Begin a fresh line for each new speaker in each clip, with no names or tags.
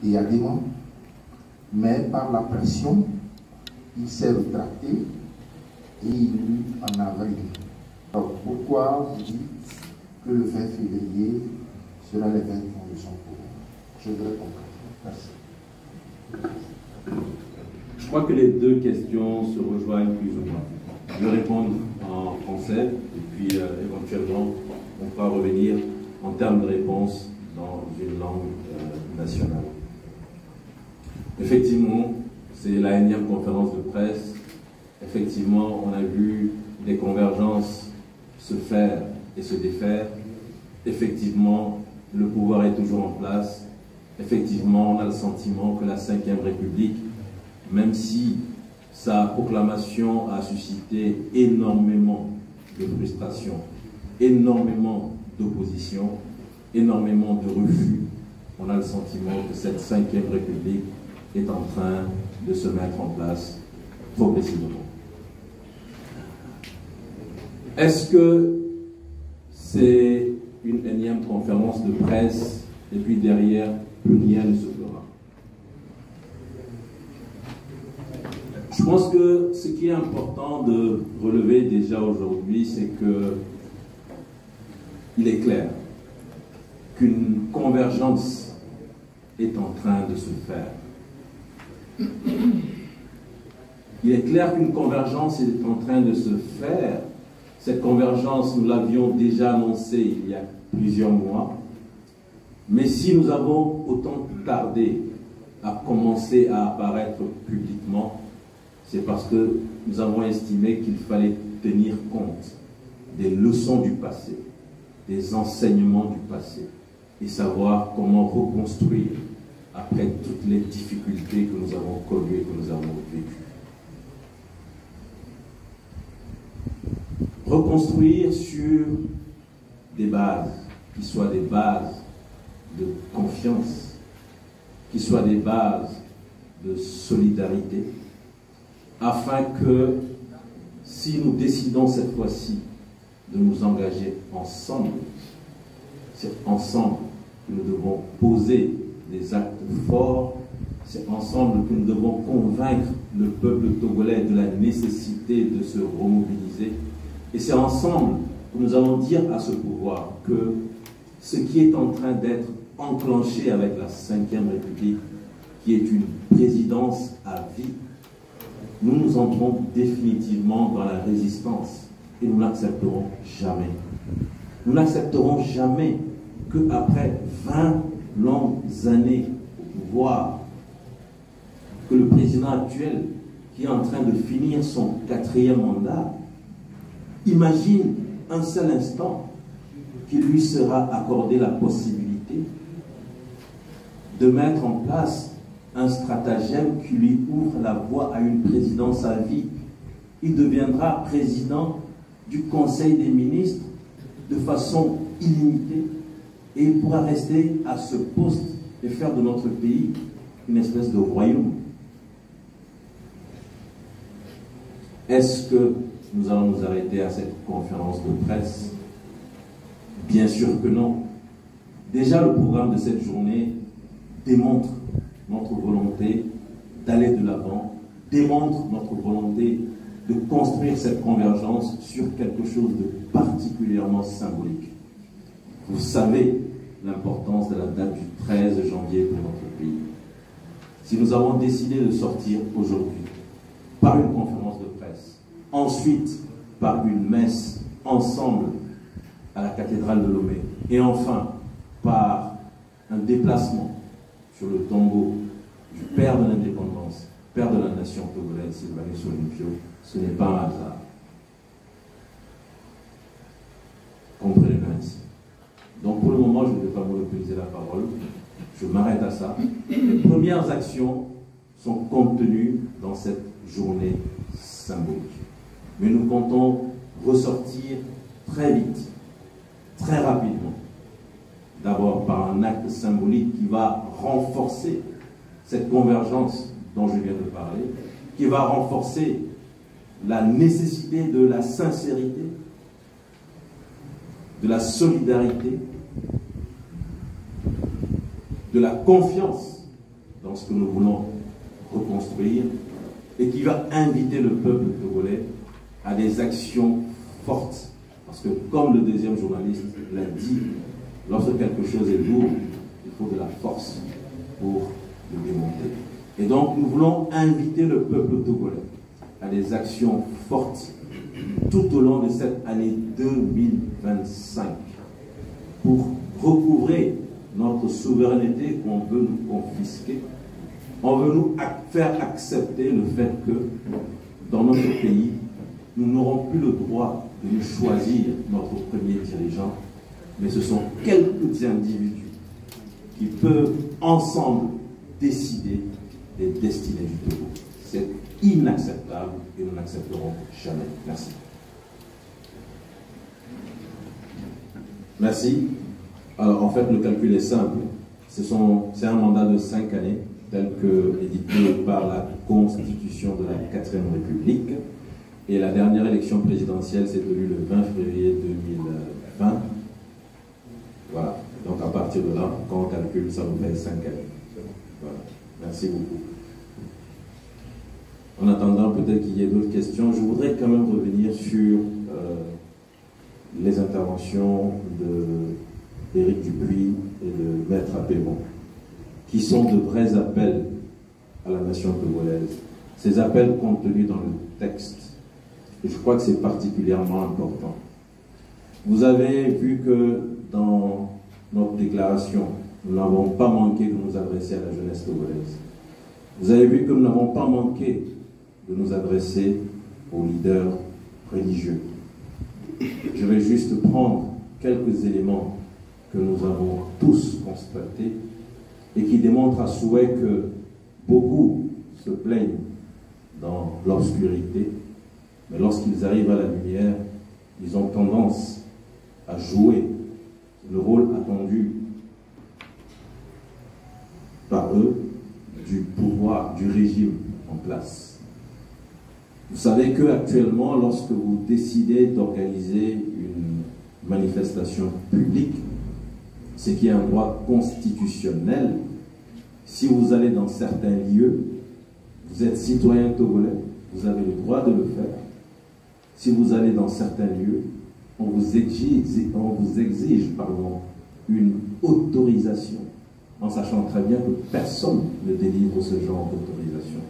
et adhérents, mais par la pression, il s'est rétracté et il eut en avril. Alors pourquoi vous dites que le 20 février sera les 20 ans de son pouvoir? Je voudrais comprendre. Merci.
Je crois que les deux questions se rejoignent plus ou moins. Je vais répondre en français et puis éventuellement on pourra revenir en termes de réponse dans une langue nationale. Effectivement, c'est la énième conférence de presse. Effectivement, on a vu des convergences se faire et se défaire. Effectivement, le pouvoir est toujours en place. Effectivement, on a le sentiment que la Ve République, même si sa proclamation a suscité énormément de frustration, énormément d'opposition, énormément de refus, on a le sentiment que cette Ve République est en train de se mettre en place progressivement. Est-ce que c'est une énième conférence de presse et puis derrière, plus rien ne se fera? Je pense que ce qui est important de relever déjà aujourd'hui, c'est que il est clair qu'une convergence est en train de se faire. Il est clair qu'une convergence est en train de se faire. Cette convergence, nous l'avions déjà annoncée il y a plusieurs mois. Mais si nous avons autant tardé à commencer à apparaître publiquement, c'est parce que nous avons estimé qu'il fallait tenir compte des leçons du passé, des enseignements du passé, et savoir comment reconstruire après toutes les difficultés que nous avons connues, que nous avons vécues. Reconstruire sur des bases qui soient des bases de confiance, qui soient des bases de solidarité, afin que si nous décidons cette fois-ci de nous engager ensemble, c'est ensemble que nous devons poser des actes forts, c'est ensemble que nous devons convaincre le peuple togolais de la nécessité de se remobiliser, et c'est ensemble que nous allons dire à ce pouvoir que ce qui est en train d'être enclenché avec la Ve République, qui est une présidence à vie, nous entrons définitivement dans la résistance et nous n'accepterons jamais. Nous n'accepterons jamais qu'après 20 longues années au pouvoir, que le président actuel, qui est en train de finir son 4e mandat, imagine un seul instant qu'il lui sera accordé la possibilité de mettre en place un stratagème qui lui ouvre la voie à une présidence à vie. Il deviendra président du Conseil des ministres de façon illimitée et il pourra rester à ce poste et faire de notre pays une espèce de royaume. Est-ce que nous allons nous arrêter à cette conférence de presse? Bien sûr que non. Déjà, le programme de cette journée démontre notre volonté d'aller de l'avant, démontre notre volonté de construire cette convergence sur quelque chose de particulièrement symbolique. Vous savez l'importance de la date du 13 janvier pour notre pays. Si nous avons décidé de sortir aujourd'hui par une conférence de presse, ensuite par une messe ensemble à la cathédrale de Lomé, et enfin par un déplacement sur le tombeau du père de l'indépendance, père de la nation togolaise, Sylvanus Olympio, ce n'est pas un hasard. Comprenez-le ainsi. Donc pour le moment, je ne vais pas monopoliser la parole, je m'arrête à ça. Les premières actions sont contenues dans cette journée symbolique. Mais nous comptons ressortir très vite, très rapidement, d'abord par un acte symbolique qui va renforcer cette convergence dont je viens de parler, qui va renforcer la nécessité de la sincérité, de la solidarité, de la confiance dans ce que nous voulons reconstruire et qui va inviter le peuple togolais à des actions fortes. Parce que, comme le deuxième journaliste l'a dit, lorsque quelque chose est lourd, il faut de la force pour le démonter. Et donc, nous voulons inviter le peuple togolais à des actions fortes tout au long de cette année 2025 pour recouvrer notre souveraineté qu'on veut nous confisquer. On veut nous faire accepter le fait que dans notre pays, nous n'aurons plus le droit de nous choisir notre premier dirigeant, mais ce sont quelques individus qui peuvent ensemble décider des destinées du Togo. C'est inacceptable et nous n'accepterons jamais. Merci. Merci. Alors, en fait, le calcul est simple. C'est un mandat de 5 années, tel que édicté par la Constitution de la 4e République. Et la dernière élection présidentielle s'est tenue le 20 février 2020. Voilà. Donc, à partir de là, quand on calcule, ça nous fait 5 années. Voilà. Merci beaucoup. En attendant, peut-être qu'il y ait d'autres questions. Je voudrais quand même revenir sur les interventions d'Éric Dupuis et de Maître Apémon, qui sont de vrais appels à la nation togolaise. Ces appels contenus dans le texte. Et je crois que c'est particulièrement important. Vous avez vu que dans notre déclaration, nous n'avons pas manqué de nous adresser à la jeunesse togolaise. Vous avez vu que nous n'avons pas manqué de nous adresser aux leaders religieux. Je vais juste prendre quelques éléments que nous avons tous constatés et qui démontrent à souhait que beaucoup se plaignent dans l'obscurité, mais lorsqu'ils arrivent à la lumière, ils ont tendance à jouer le rôle attendu par eux du pouvoir, du régime en place. Vous savez qu'actuellement, lorsque vous décidez d'organiser une manifestation publique, ce qui est un droit constitutionnel, si vous allez dans certains lieux, vous êtes citoyen togolais, vous avez le droit de le faire. Si vous allez dans certains lieux, on vous exige une autorisation, en sachant très bien que personne ne délivre ce genre d'autorisation.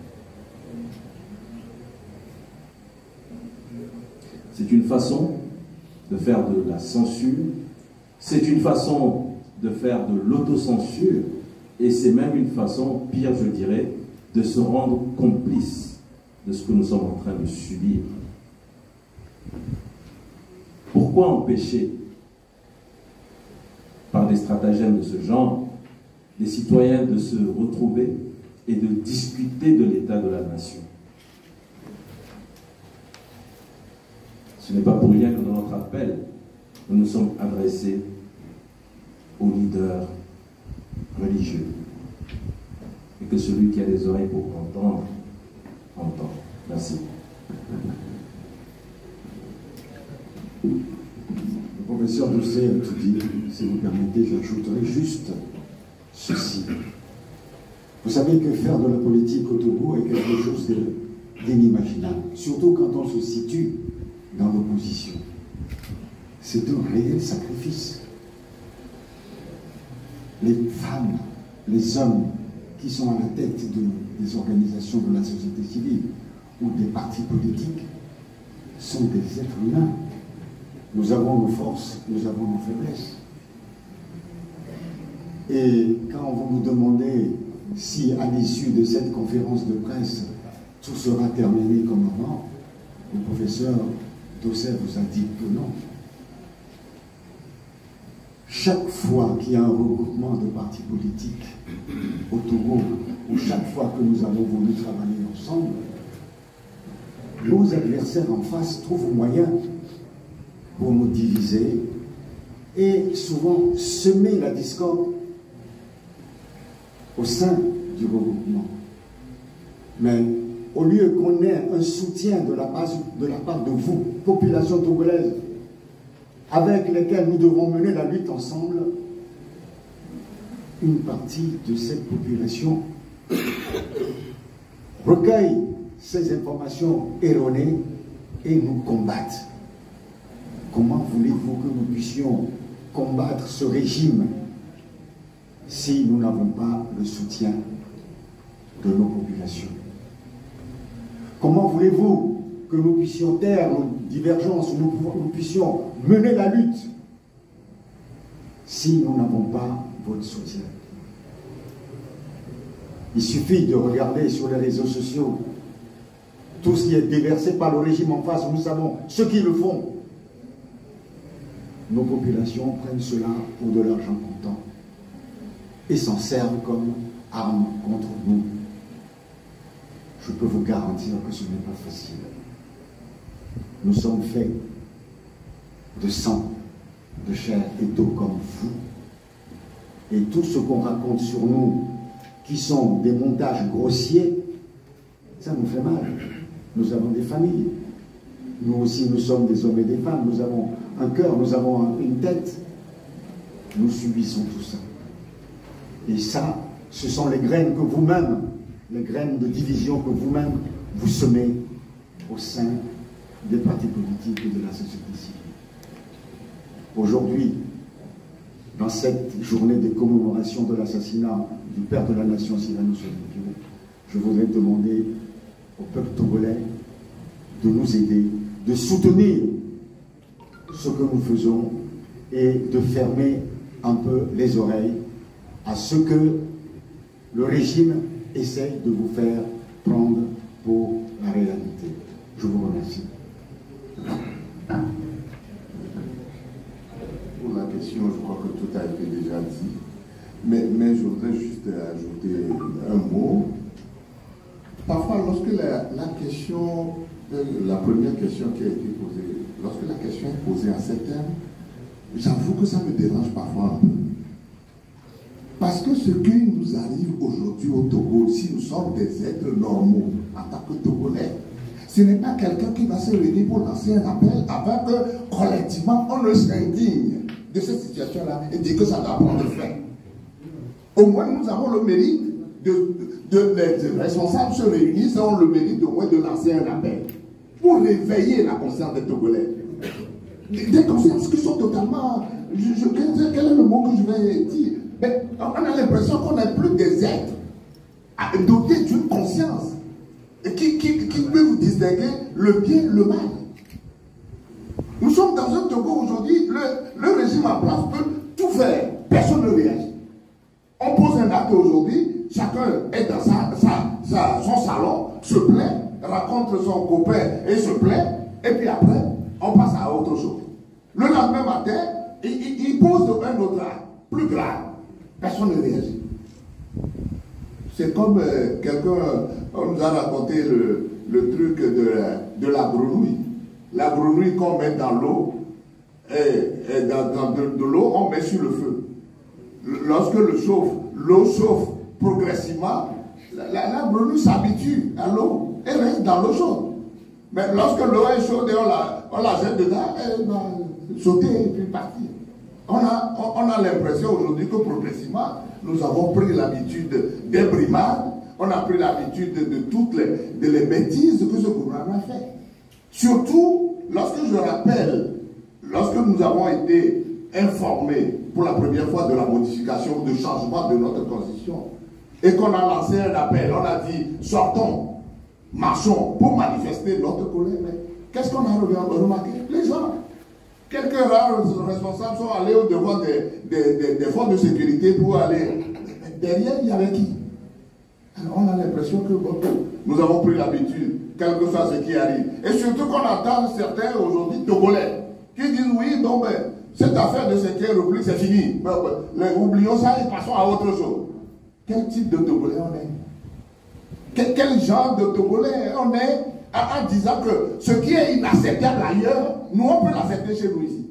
C'est une façon de faire de la censure, c'est une façon de faire de l'autocensure, et c'est même une façon, pire je dirais, de se rendre complice de ce que nous sommes en train de subir. Pourquoi empêcher, par des stratagèmes de ce genre, les citoyens de se retrouver et de discuter de l'état de la nation? Ce n'est pas pour rien que dans notre appel, nous nous sommes adressés aux leaders religieux. Et que celui qui a des oreilles pour entendre, entend. Merci.
Le professeur Doucet a tout dit. Si vous permettez, j'ajouterai juste ceci. Vous savez que faire de la politique au Togo est quelque chose d'inimaginable, surtout quand on se situe dans l'opposition. C'est un réel sacrifice. Les femmes, les hommes qui sont à la tête des organisations de la société civile ou des partis politiques sont des êtres humains. Nous avons nos forces, nous avons nos faiblesses. Et quand vous nous demandez si à l'issue de cette conférence de presse, tout sera terminé comme avant, le professeur Doucet vous a dit que non. Chaque fois qu'il y a un regroupement de partis politiques au Togo, ou chaque fois que nous avons voulu travailler ensemble, nos adversaires en face trouvent moyen pour nous diviser et souvent semer la discorde au sein du regroupement. Mais au lieu qu'on ait un soutien de la part de vous, population togolaise, avec lesquels nous devons mener la lutte ensemble, une partie de cette population recueillent ces informations erronées et nous combattent. Comment voulez-vous que nous puissions combattre ce régime si nous n'avons pas le soutien de nos populations? Comment voulez-vous que nous puissions taire nos divergences, nous puissions mener la lutte si nous n'avons pas votre soutien? Il suffit de regarder sur les réseaux sociaux tout ce qui est déversé par le régime en face. Nous savons ceux qui le font. Nos populations prennent cela pour de l'argent comptant et s'en servent comme arme contre nous. Je peux vous garantir que ce n'est pas facile. Nous sommes faits de sang, de chair et d'eau comme vous. Et tout ce qu'on raconte sur nous, qui sont des montages grossiers, ça nous fait mal. Nous avons des familles. Nous aussi, nous sommes des hommes et des femmes. Nous avons un cœur, nous avons une tête. Nous subissons tout ça. Et ça, ce sont les graines que vous-même, les graines de division que vous-même vous semez au sein des partis politiques et de la société civile. Aujourd'hui, dans cette journée de commémoration de l'assassinat du père de la nation, Cyrano Souleiman, je voudrais demander au peuple togolais de nous aider, de soutenir ce que nous faisons et de fermer un peu les oreilles à ce que le régime essaie de vous faire prendre pour la réalité. Je vous remercie.
Pour la question, je crois que tout a été déjà dit, mais je voudrais juste ajouter un mot. Parfois, lorsque la question, la première question qui a été posée, lorsque la question est posée en ces termes, j'avoue que ça me dérange parfois un peu. Parce que ce qui nous arrive aujourd'hui au Togo, si nous sommes des êtres normaux en tant que Togolais, ce n'est pas quelqu'un qui va se réunir pour lancer un appel afin que collectivement on ne s'indigne de cette situation-là et dire que ça doit prendre fin. Au moins nous avons le mérite les responsables se réunissent et ont le mérite au moins de lancer un appel pour réveiller la conscience des Togolais. Des consciences qui sont totalement... quel est le mot que je vais dire? Mais on a l'impression qu'on n'est plus des êtres dotés d'une conscience qui peut vous distinguer le bien et le mal. Nous sommes dans un Togo aujourd'hui, le régime en place peut tout faire, personne ne réagit. On pose un acte aujourd'hui, chacun est dans son salon, se plaint, rencontre son copain et se plaint, et puis après, on passe à autre chose. Le lendemain matin, il pose un autre acte, plus grave. Personne ne réagit. C'est comme on nous a raconté le truc de la grenouille. La grenouille qu'on met dans l'eau, dans de l'eau, on met sur le feu. Lorsque l'eau chauffe progressivement, la grenouille s'habitue à l'eau et reste dans l'eau chaude. Mais lorsque l'eau est chaude et on la jette dedans, elle va sauter et puis partir. On a l'impression aujourd'hui que progressivement, nous avons pris l'habitude des brimades, on a pris l'habitude de toutes les bêtises que ce gouvernement a fait. Surtout, lorsque je rappelle, lorsque nous avons été informés pour la première fois de la modification, du changement de notre constitution, et qu'on a lancé un appel, on a dit, sortons, marchons, pour manifester notre colère. Mais qu'est-ce qu'on a remarqué? Les gens, quelques rares responsables sont allés au devant des forces de sécurité pour aller. Derrière, il y avait qui? Alors on a l'impression que nous avons pris l'habitude, quel que soit ce qui arrive. Et surtout qu'on entend certains aujourd'hui Togolais qui disent oui, donc cette affaire de sécurité repris, c'est fini. Oublions ça et passons à autre chose. Quel type de Togolais on est? Quel genre de Togolais on est en disant que ce qui est inacceptable ailleurs, nous on peut l'accepter chez nous ici.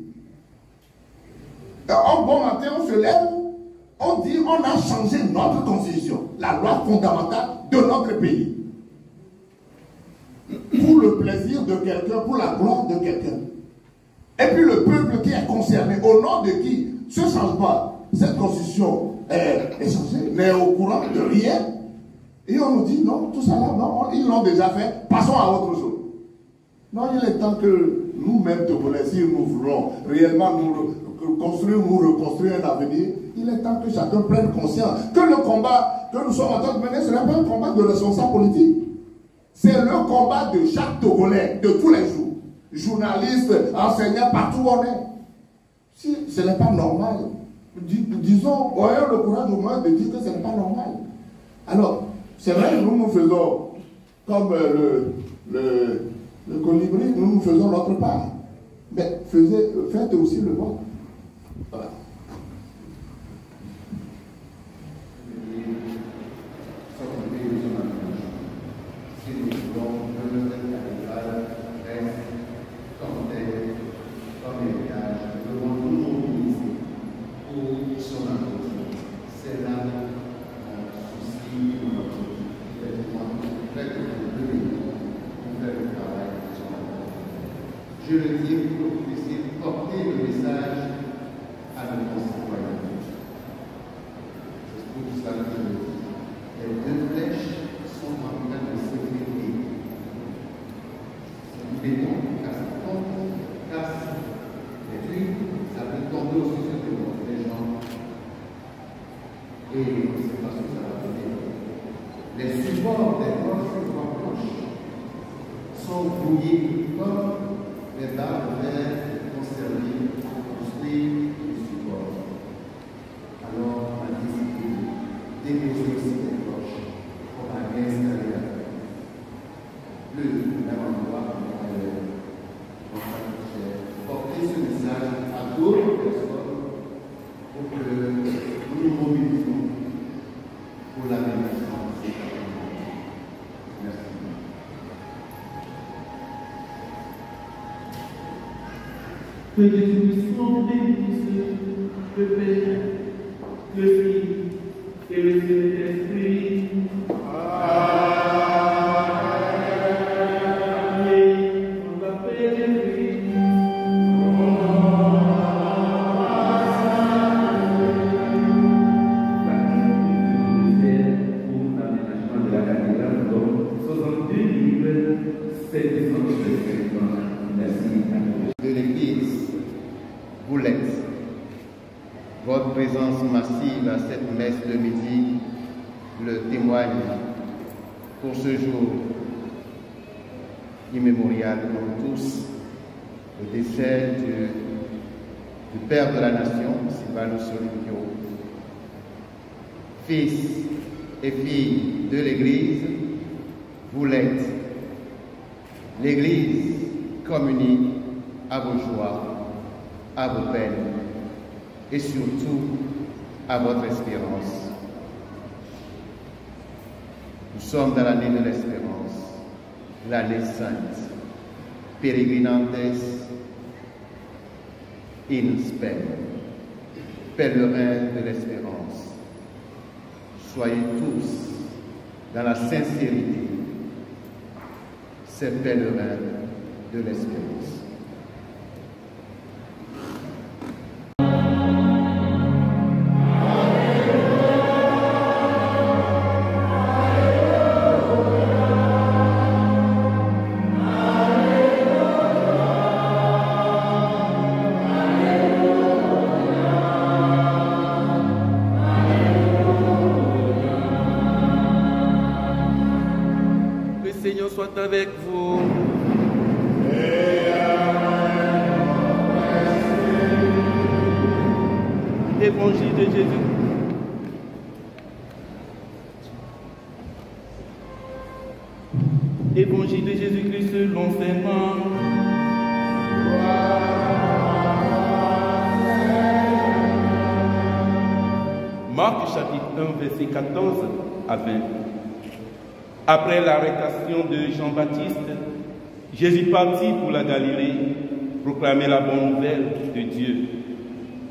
Un bon matin, on se lève, on dit on a changé notre constitution, la loi fondamentale de notre pays. Pour le plaisir de quelqu'un, pour la gloire de quelqu'un. Et puis le peuple qui est concerné, au nom de qui ce changement, cette constitution est changée, n'est au courant de rien. Et on nous dit, non, tout ça là, non, ils l'ont déjà fait, passons à autre chose. Non, il est temps que nous-mêmes, Togolais, si nous voulons réellement nous reconstruire un avenir, il est temps que chacun prenne conscience que le combat que nous sommes en train de mener, ce n'est pas un combat de responsables politiques. C'est le combat de chaque Togolais, de tous les jours. Journalistes, enseignants, partout où on est. Si ce n'est pas normal, disons, ayons le courage au moins de dire que ce n'est pas normal. Alors, c'est vrai que nous faisons comme le colibri, nous faisons notre part. Mais faites aussi le vôtre. Voilà.
Je le dis pour que vous puissiez porter le message à nos concitoyens. C'est pour ça que les deux flèches sont en train de s'effectuer. Nous mettons casse les trucs, ça peut tomber aussi sur les gens. Et c'est parce que ça va donner. Les supports des proches sont brouillés comme les barres vertes ont servi pour construire le support. Alors, on a décidé de déposer aussi des cloches pour la réinstaller le même endroit pour porter ce message à d'autres personnes pour que nous nous mobilisons pour la réinstallation. Merci.
Que Jésus bénisse le Père, le Fils et le Saint-Esprit. Amen. On va prier. Pour l'aménagement de la cathédrale, donc 62 livres, 750. Merci à tous.
De l'Église Boulette, votre présence massive à cette messe de midi le témoigne pour ce jour immémorial pour tous, le décès du Père de la Nation, Sylvanus Olympio, fils et fille de l'Église, vous l'êtes. L'Église communique à vos joies, à vos peines et surtout à votre espérance. Nous sommes dans l'année de l'espérance, l'année sainte, Peregrinantes in spem, pèlerins de l'espérance. Soyez tous dans la sincérité, ces pèlerins de l'espérance.
Soit avec vous. Évangile de Jésus. Évangile de Jésus-Christ selon Saint Marc. Marc chapitre 1, verset 14 à 20. Après l'arrestation de Jean-Baptiste, Jésus partit pour la Galilée, proclamer la bonne nouvelle de Dieu,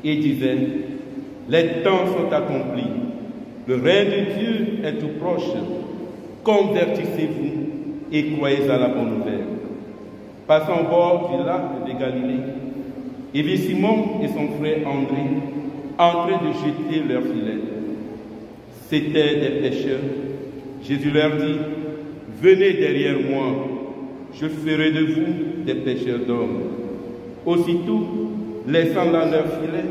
et disait, « Les temps sont accomplis, le règne de Dieu est tout proche, convertissez-vous et croyez à la bonne nouvelle. » Passant au bord du lac de Galilée, il vit Simon et son frère André en train de jeter leurs filets. C'étaient des pêcheurs. Jésus leur dit, « Venez derrière moi, je ferai de vous des pêcheurs d'hommes. » Aussitôt, laissant là leur filet,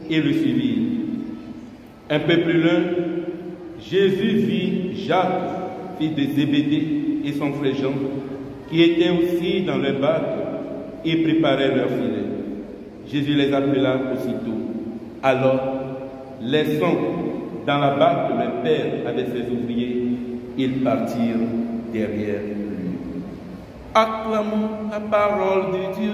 ils le suivirent. Un peu plus loin, Jésus vit Jacques, fils de Zébédée, et son frère Jean, qui étaient aussi dans leur barque et préparaient leur filet. Jésus les appela aussitôt. Alors, laissant dans la barque le père avec ses ouvriers, ils partirent derrière lui. Acclamons la parole de Dieu.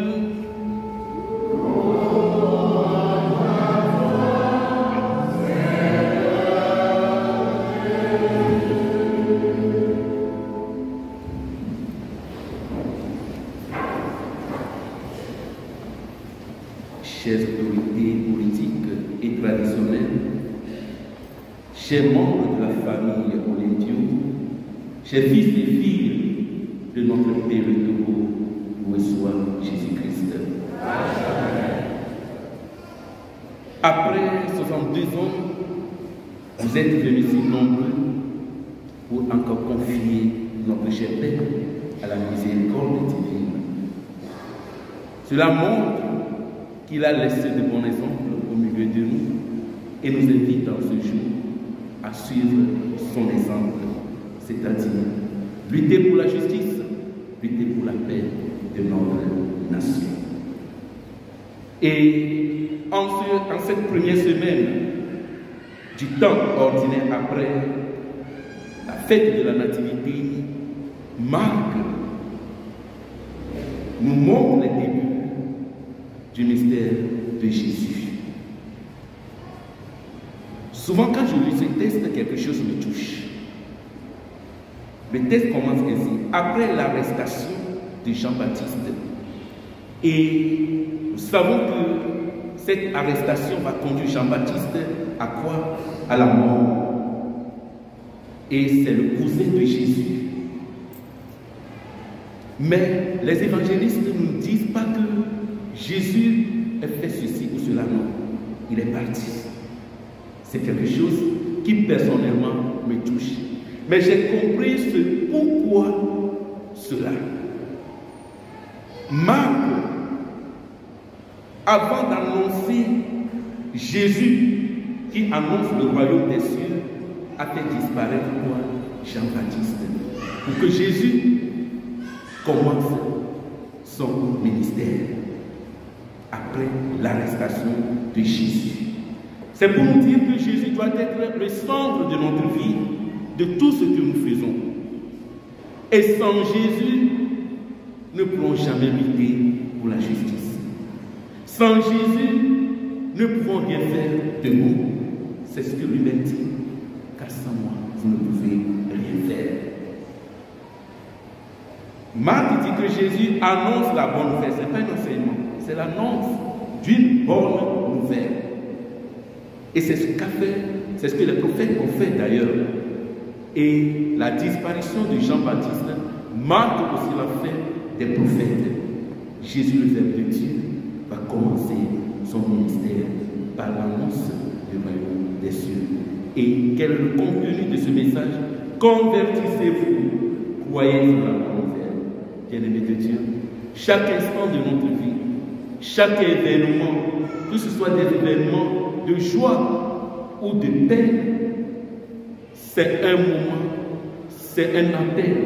Chères autorités politiques et traditionnelles, chers membres de la famille Olendio, chers fils et filles de notre Père le Togo, où soit Jésus-Christ. Après 62 ans, vous êtes venus si nombreux pour encore confier notre cher Père à la miséricorde divine. Cela montre qu'il a laissé de bons exemples au milieu de nous et nous invite en ce jour à suivre son exemple, c'est-à-dire lutter pour la justice, lutter pour la paix de notre nation. Et en cette première semaine du temps ordinaire après la fête de la Nativité, Marc nous montre les débuts du mystère de Jésus. Souvent, quand je lis ce texte, quelque chose me touche. Le texte commence ainsi. Après l'arrestation de Jean-Baptiste, et nous savons que cette arrestation va conduire Jean-Baptiste à quoi? À la mort. Et c'est le cousin de Jésus. Mais les évangélistes ne nous disent pas que Jésus a fait ceci ou cela, non. Il est parti. C'est quelque chose qui personnellement me touche. Mais j'ai compris pourquoi cela. Marc, avant d'annoncer Jésus qui annonce le royaume des cieux, a fait disparaître quoi? Jean-Baptiste. Pour que Jésus commence son ministère après l'arrestation de Jésus. C'est pour nous dire que Jésus doit être le centre de notre vie, de tout ce que nous faisons. Et sans Jésus, nous ne pourrons jamais lutter pour la justice. Sans Jésus, nous ne pourrons rien faire de nous. C'est ce que lui-même dit, car sans moi, vous ne pouvez rien faire. Marc dit que Jésus annonce la bonne nouvelle. Ce n'est pas un enseignement, c'est l'annonce d'une bonne nouvelle. Et c'est ce qu'a fait, c'est ce que les prophètes ont fait d'ailleurs. Et la disparition de Jean-Baptiste marque aussi la fin des prophètes. Jésus, le Verbe de Dieu, va commencer son ministère par l'annonce du royaume des cieux. Et quel est le contenu de ce message? Convertissez-vous, croyez en la bonne nouvelle. Bien-aimés de Dieu, chaque instant de notre vie, chaque événement, que ce soit des événements de joie ou de peine, c'est un moment, c'est un appel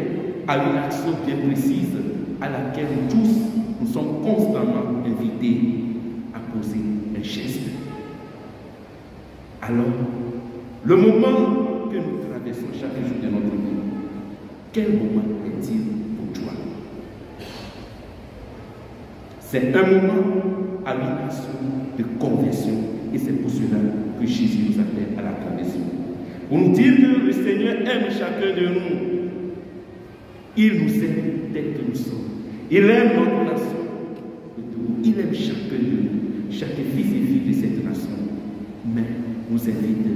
à une action bien précise à laquelle tous nous sommes constamment invités à poser un geste. Alors, le moment que nous traversons chaque jour de notre vie, quel moment est-il pour toi? C'est un moment à une action de conversion. Et c'est pour cela que Jésus nous appelle à la conversion. Pour nous dire que le Seigneur aime chacun de nous. Il nous aime tel que nous sommes. Il aime notre nation. Il aime chacun de nous, chaque fils et fille de cette nation. Mais nous invite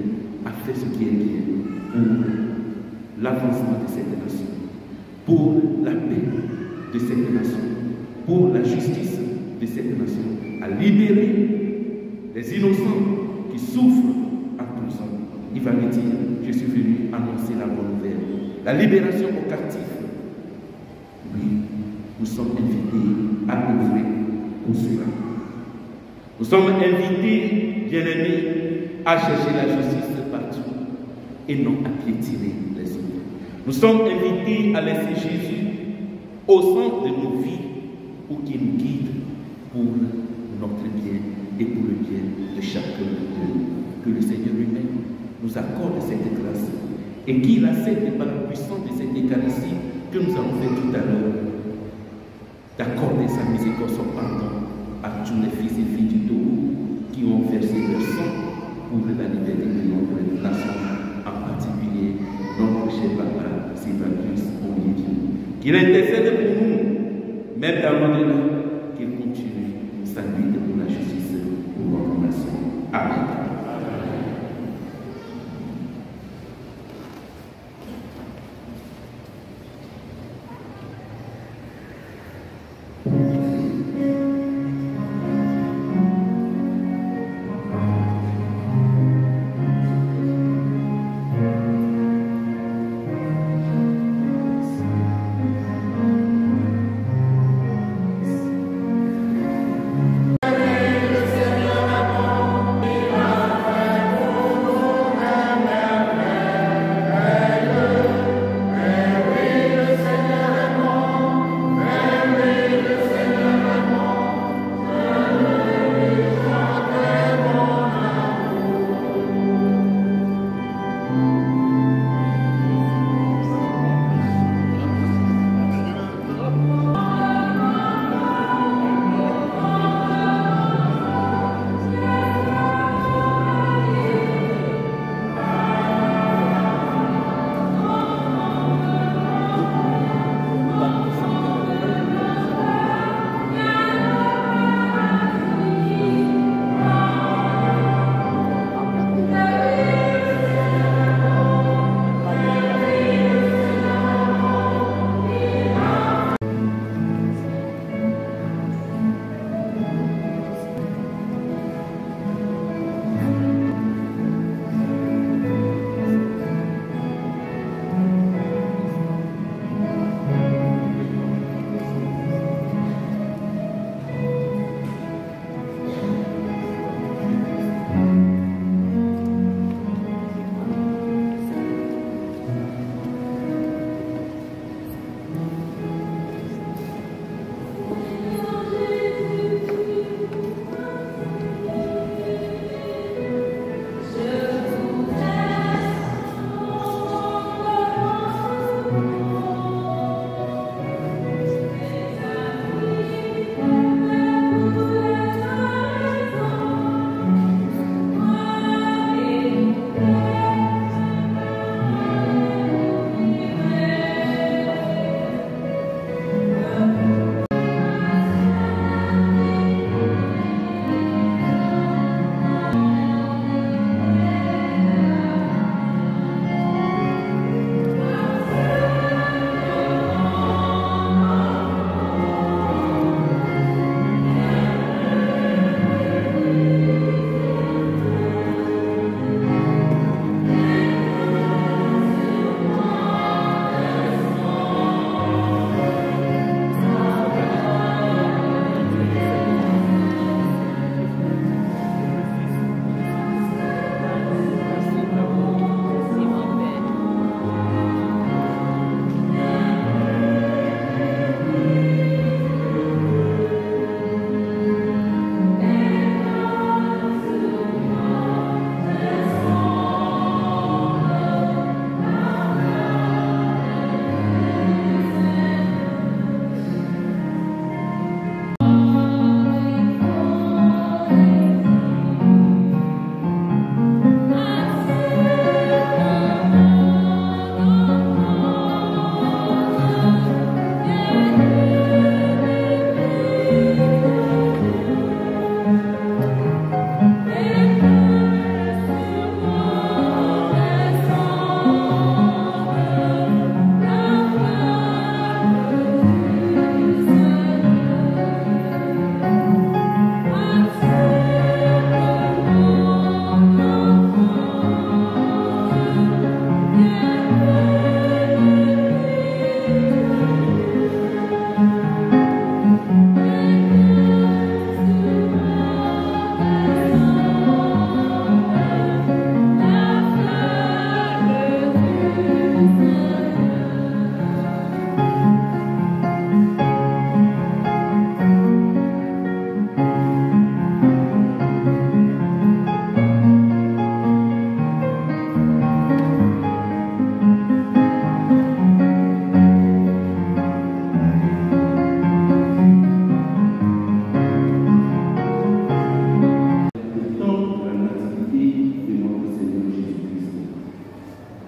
à faire ce qui est bien pour l'avancement de cette nation, pour la paix de cette nation, pour la justice de cette nation, à libérer les innocents qui souffrent en prison. Il va me dire, je suis venu annoncer la bonne nouvelle. la libération aux captifs. Oui, nous sommes invités à œuvrer pour cela. Nous sommes invités, bien-aimés, à chercher la justice partout et non à piétiner les autres. Nous sommes invités à laisser Jésus au centre de nos vies pour qu'il nous guide pour notre bien et pour le bien de chacun de nous. Que le Seigneur lui-même nous accorde cette grâce et qu'il accepte par la puissance de cette Eucharistie que nous avons fait tout à l'heure d'accorder sa miséricorde, son pardon à tous les fils et filles du Togo qui ont versé leur sang pour la liberté de notre nation, en particulier notre cher papa Sylvanus Onyeji. Qu'il intercède pour nous, même dans l'au-delà, qu'il continue sa lutte pour la justice pour notre nation. Amen.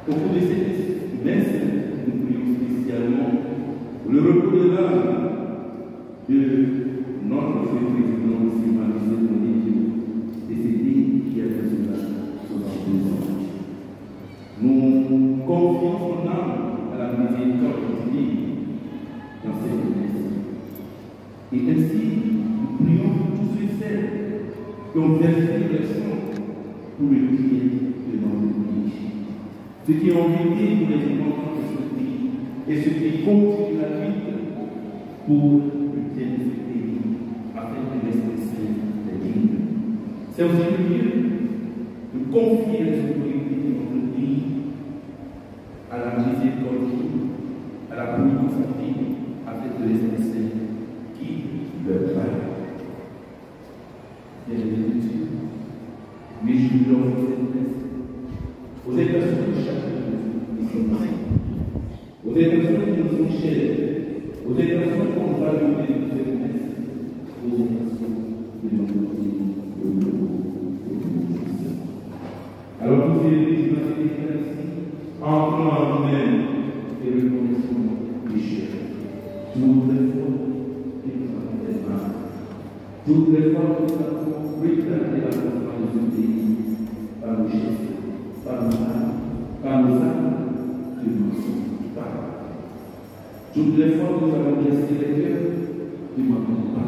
Au cours de cette messe, nous prions spécialement le repos de l'âme de notre président Simon Zézoni, décédé qui a fait cela 62 ans. Nous confions son âme à la miséricorde divine dans cette messe. Et ainsi, nous prions pour tous ceux et celles qui ont versé leur sang pour le bien de notre pays. Ceux qui ont lutté pour les indépendants de ce pays et ceux qui continuent la lutte pour le bien de ce pays, afin de respecter les dignes. C'est aussi le lieu de confier les autorités de notre pays à la miséricorde, à la providence divine, afin de respecter qui leur parle. Bien entendu, mais je vous offre cette messe aux personnes de chacun de nous qui sont ici, aux personnes qui nous sont chères, aux personnes qui ont valoré de cette messe, aux personnes de notre pays, alors nous élisons dans cette église, entrons en nous-mêmes et reconnaissons les chers. Toutes les fois que nous avons fait mal, toutes les fois que nous avons réclamé la confiance de ce pays, par nos gestes, par nos âmes, que nous sommes pas. Toutes les fois que nous avons blessé les cœurs, nous ne m'entendons pas.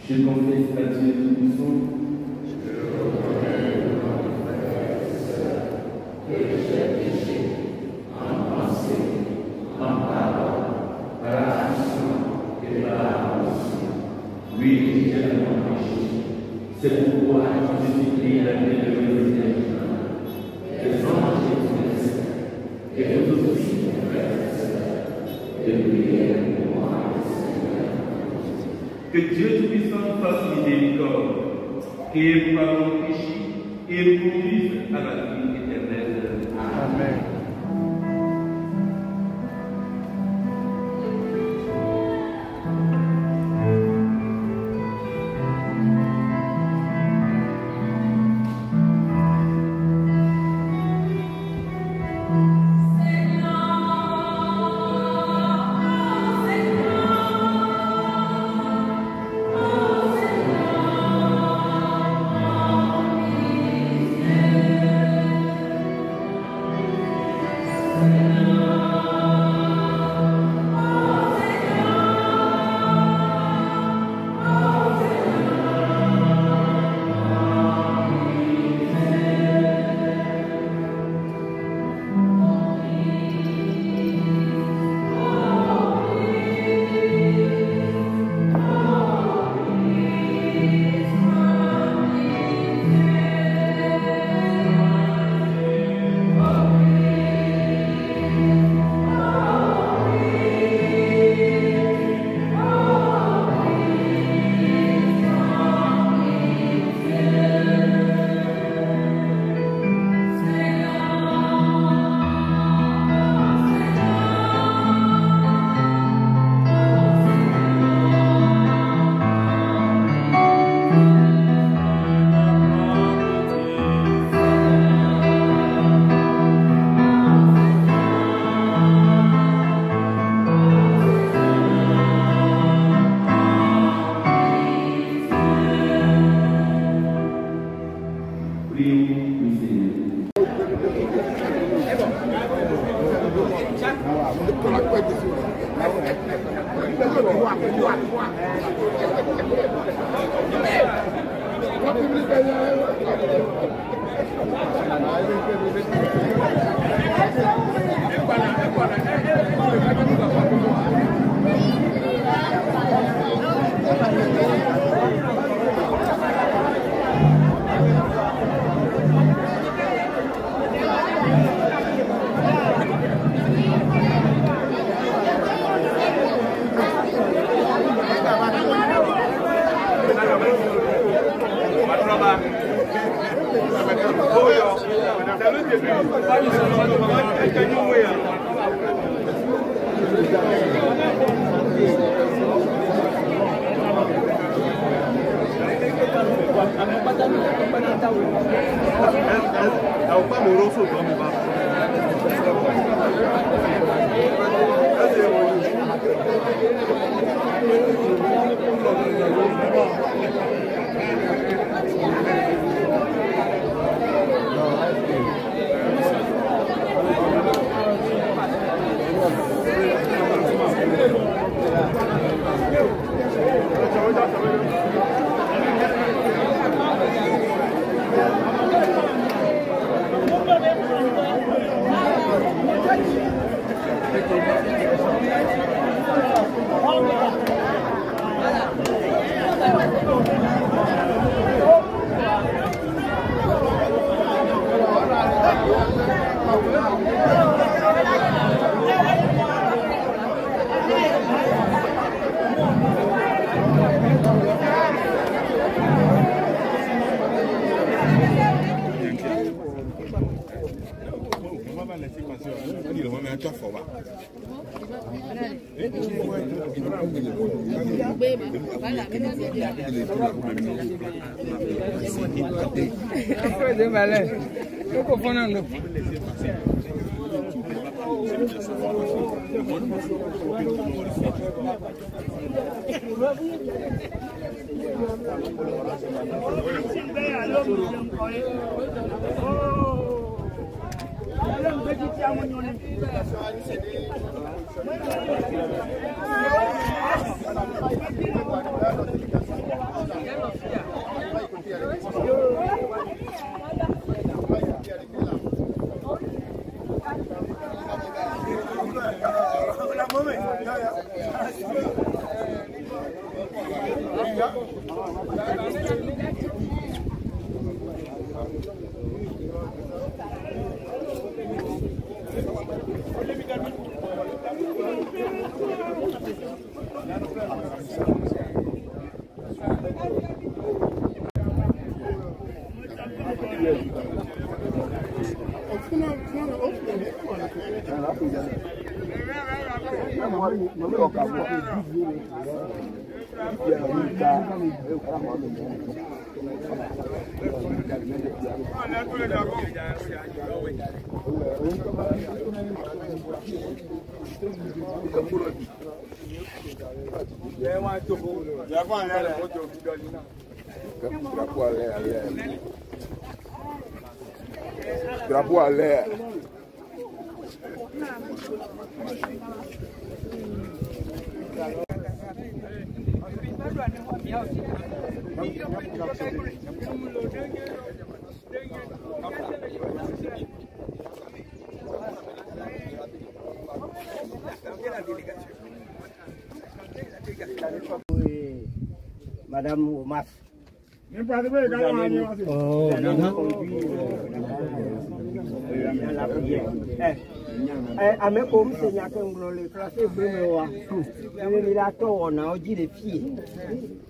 Je confesse à Dieu Tout-Puissant que j'ai péché en pensée, en parole, par l'action et par la pensée. Oui, j'ai tellement péché. C'est pourquoi je supplie la paix de miséricorde, les anges et vous aussi, mes frères et sœurs, de prier pour moi, Seigneur. Que Dieu Tout-Puissant fasse miséricorde, et pardonne nos péchés, et nous conduise à la vie éternelle. Amen.
Drapeau à l'air.
Madame Omas. À mes comme c'est n'y a qu'un gros les classes bénéwa. Les milatons on a dit les filles.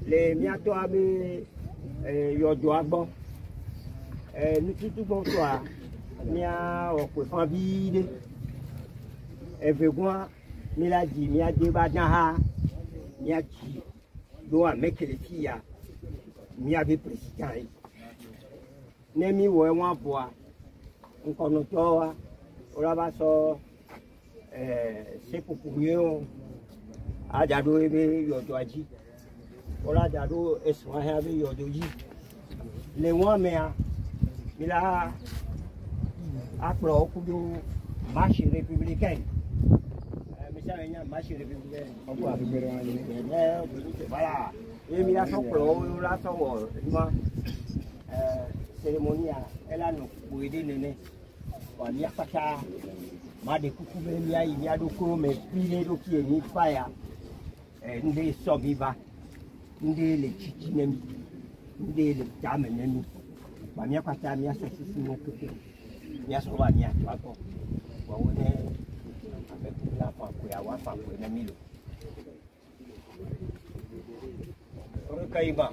Les miatons avec yodoabo. Nous tout bonsoir. Mia on peut faire vide. Et veut moi mila dit mia débat na mia qui doit mettre les filles. Mia be président. Nemi wo won boa. Nkono toa ora ba so se pupunyo ajado ebe yodo aji ora jado eswa ha be yodo yi le won me a mi la apro okudo marche républicaine mi sa nya marche républicaine on peut abere wa ni voilà et mi la so pro la so wo ma cérémonie elle a no boide nene wa mi apata ma de kuku be mi ayi mi adoko me pile do ki eni fire nde so biba nde le chichi nemi nde le jame nemi ba mi apata mi aso sisi no kuku mi aso wa mi ato ako wa wona abe la fa ko ya wa fa ko na milo o kai ba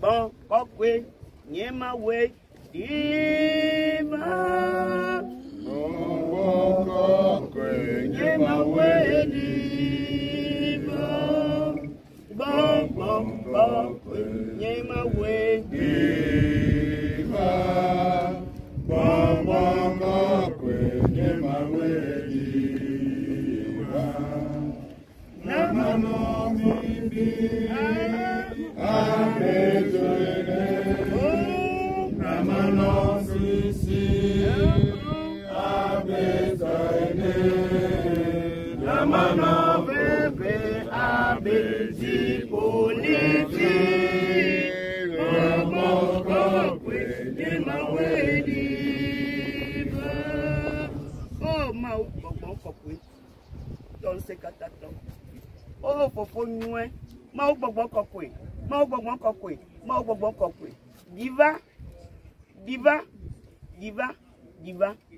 bon, kokwe, nyema we, diva. Bon, kokwe, nyema we, diva. Bon, kokwe, nyema we, diva. Bon, kokwe, nyema we, diva. Namano mimbi. Ramano sisi abezane Ramano bebe abezi politi Ramano kokwe dema wedi Oh ma ukokon kokwe Don se kataton Oh fofo nwe ma ukokon kokwe Ma ukokon kokwe Ma ukokon kokwe diva,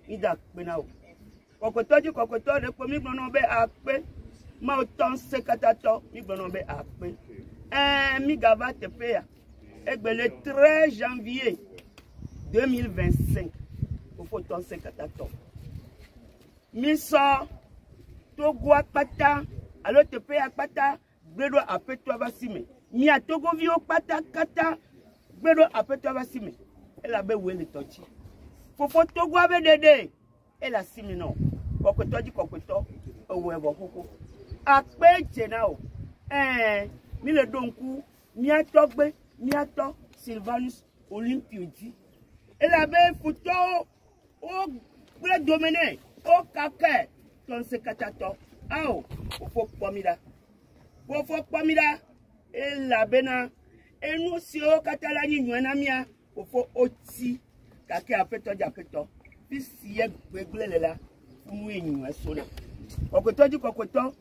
ida penao. Kokotoji le pomi gbono be akpe. Ma autant se katato, mi gbono be akpe. Mi gava tepeya. Le 13 janvier 2025. Au photon se katato. Mi so Togo pata, alors tepeya pata, bledo apeto abasime. Mi a Togo vio pata kata, bledo apeto abasime. Elle a besoin de tochi. Fofo Togo ave dede. Elle a simino. Kokoto, owe bokoko. Akpe chenao. Mi le donku, mi atogbe, mi ato Sylvanus Olympiodi. Elle avait photo au ble domené, au kake, ton se katato. Ao, fofo pomida. Fofo pomida. Elle a bena. Et nous si au katalani nywana mia, fofo oti. Kake apeto japeto. Puis si yé begle la. Kokoto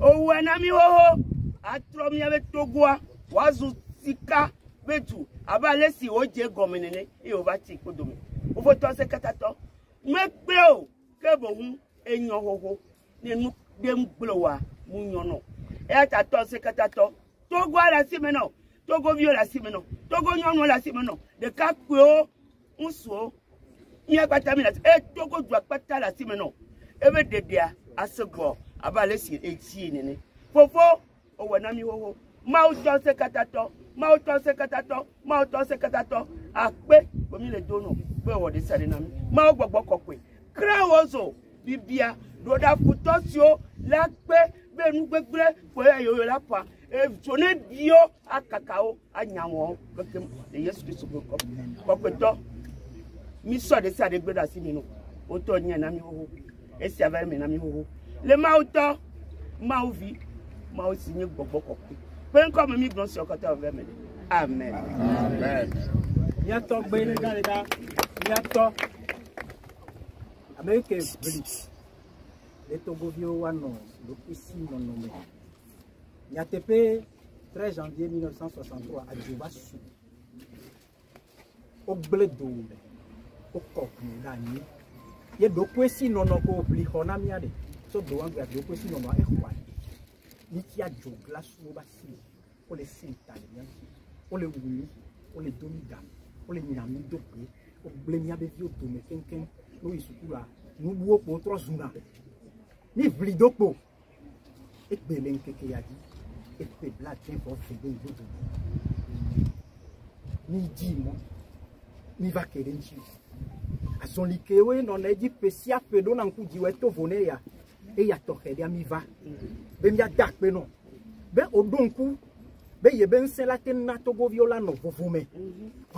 o wanami ho atromi ave togwa wazu sika betu abalesi oje gomenene e o ba ti kodomi o fo to se katato me pe o ke bo hu enyo hoho nenu dem gbowa mu nyono e ata to se katato togwa la simeno togo vio la simeno togo nyono la simeno de ka pe o nso mi agbata mi la e togo du agbata la simeno ebe dedia asego abale si eti nene fofo o wanami ho ma o to se katato akpe omi le dono pe o de sare na mi ma o gbogbo kokwe kra ozo bibia doda futosio la pe be nu gbegbre po yo la pa e jone bio akakao anyawo bekem de Yesu Kristo ko to mi so de sare gbeda si mi no o to nya na mi ho et si avec mes amis, le mauto, mauvi, mau signé boboko. Peu comme mi blanc sur côté avec mes. Amen. Amen.
Yato bene galera, yato. Amerique Blitz. Le Togovio wano, le ici non nommé. Yatepe 13 janvier 1963 à Djobasu. Au bledo, au coq, l'année. Ye do kwesi nono ko pli hona miade so do anga do kwesi nono e kwa ni ti ajo glass wo ba si o le senta le o le wuni o le domiga o le nyami do pe o ble nya be vi o do me kenken no isukura nu buo po tro zuna ni vli do po e bele nkeke yadi e pe bla ten for fe do do ni di mo ni va kerenchi Azolikewe non est dit pesia pedo nan ku diwe to voneya e ya to hede amiva be mi adak pe no be odonku be ye ben sela ten na Togo viola no vovume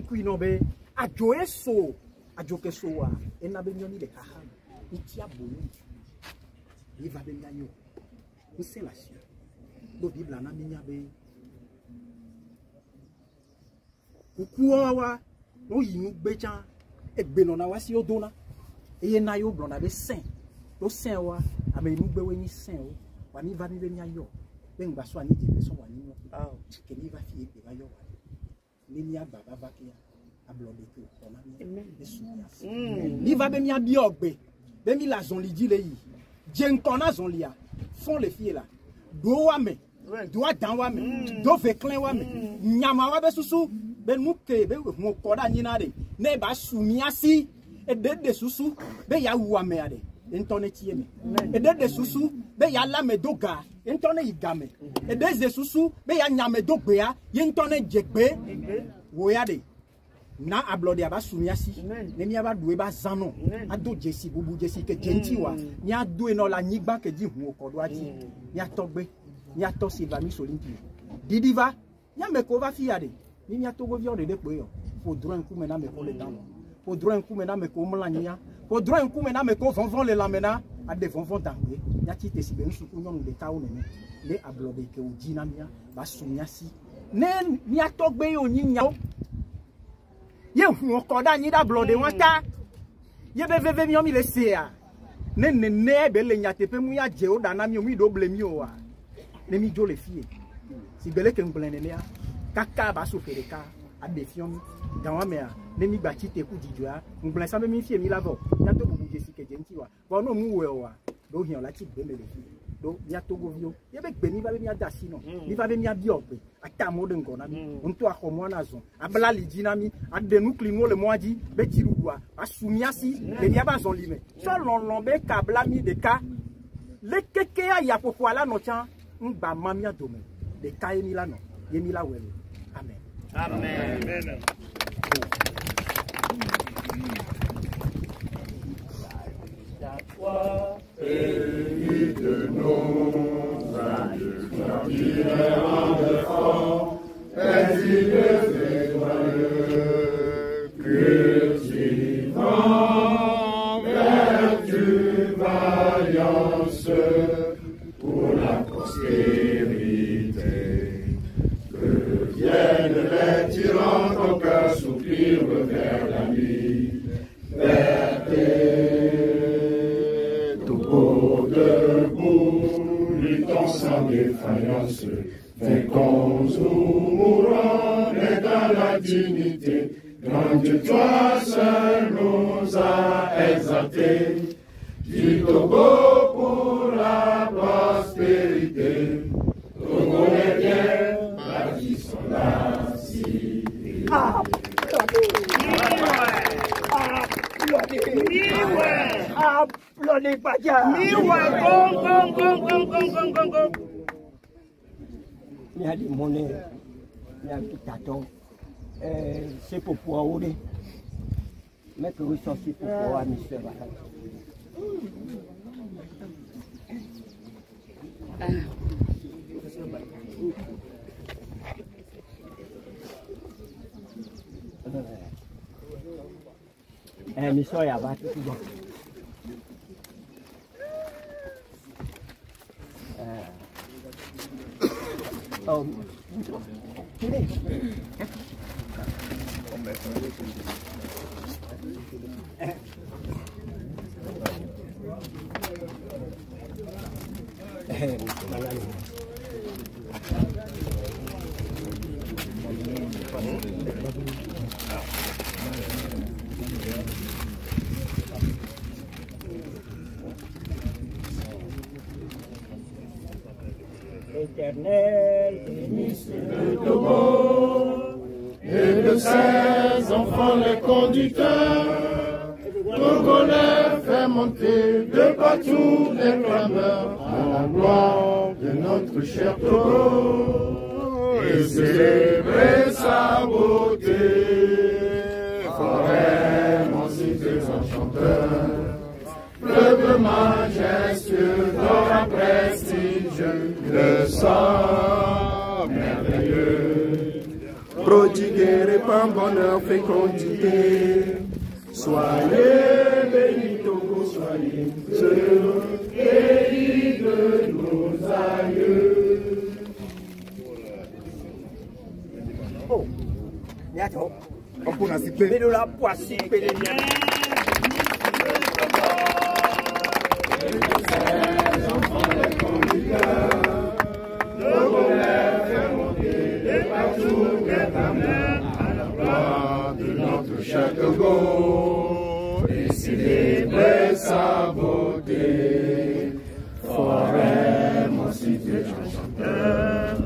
ku ino be ajo eso ajo keso wa e na be nyoni de kaha itia bonu ni va be nyanyo ku sela sia do bibla na minya be ku kuwa no yinu gbecha egbe no na wasi odona eye na yo blonda be saint lo saint wa ame nu gbe we ni saint o wa ni va ni be nya yo be ngba so ani di so wa ni no ke ni va fi e ba yo wa ni ni aba baba ke ablonde ke o na ni be su ni va be mi abi ogbe be mi la zon li di le yi je nton na zon li a font les filles là do wa me do wa dan wa me do fe clean wa me nyama wa be susu be muke be mo koda ni na de ne ba sumiasi e de susu be ya wu ame ade entone tie me e de susu be ya la me doga entone igame e de susu be ya nyame dogbe ya ye entone jegbe wo ya de na ablode aba sumiasi ne mi aba duwe ba zano ado jesi bubu jesi ke genti wa ni ado eno la nyigba ke di hu okodo adi ni atogbe ni ato Sylvanus Olympiodi didiva nya me ko va fi ade ni nya Togo vi on de pe yo po droit coup mena me ko le dan po droit coup mena me ko mlanya po droit coup mena me ko vonvon le lamena a de vonvon dangwe nya ti te si be nsu ku nyon de ta o ne le ablode ke o jina mia ba sumiasi ne ni atogbe yo ni nya ye hu okoda ni da blode wata ye be mi o mi le sea ne be le nya te pe mu ya je o dana mi o mi do ble mi o wa ne mi jo le fie si bele ke ngblene le ya kaka ba so fereka à défiant dans la mer les mi bâti te coup d'idioa on blesse ça même fie mi lavo bientôt vous bougez si que genti wa bon non mu wa do hian la ti be me le do bientôt go vio ye be gbe ni va be mi adasi no ni va be mi abiope ata mo de ngona on to akomo na zo abla li dinami ade nu klimo le moadi be ti ruwa asumiasi le bia ba zon lime so lon be kabla mi de ka le keke ya popo ala no chan ngba mamia dome de ka emi la no yemi la wele amen amen
la foi et de nos âges sortiront de fort ainsi que étoileux cultivant vertu vaillance pour la postérité que viennent les tyrans qu'aucun soupir vers la liberté. Tout debout, luttons sans défaillance, vainquons ou mourons, mais dans la dignité, quand toi seul nous a exaltés, du Togo pour la prospérité. Togo est bien, bâtissons la cité.
Applaudez Padia. Il y a des monnaies, il y a des tâtons. C'est pour pouvoir rouler. Mais que vous sortez pour pouvoir me faire. Mais ça y a pas tout bon.
Éternel, bénisse le Togo et de ses enfants les conducteurs. Togo les fait monter de partout les clameurs à la gloire de notre cher Togo et célébrer sa beauté. Forêt, mon cité enchanteur, fleuve majestueux, d'or à prestige, le sang merveilleux, prodigué, répand bonheur, fécondité. Soyez bénis, Togo, soyez heureux, pays de nos aïeux.
Oh, bientôt. On peut la siffler. Mais de la poissy,
Togo et célébrer sa beauté. Forêt, mon cité enchanteur,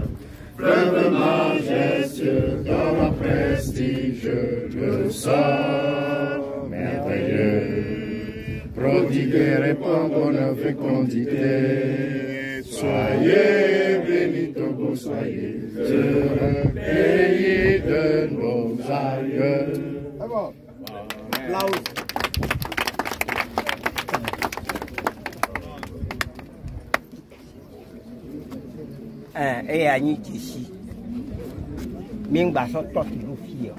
fleuve majestueux, d'or à prestige, le sort merveilleux, prodigué, répand bonheur, fécondité. Soyez bénis, Togo, soyez heureux, pays de nos aïeux.
Et à ici, Mingba sont tous les filles.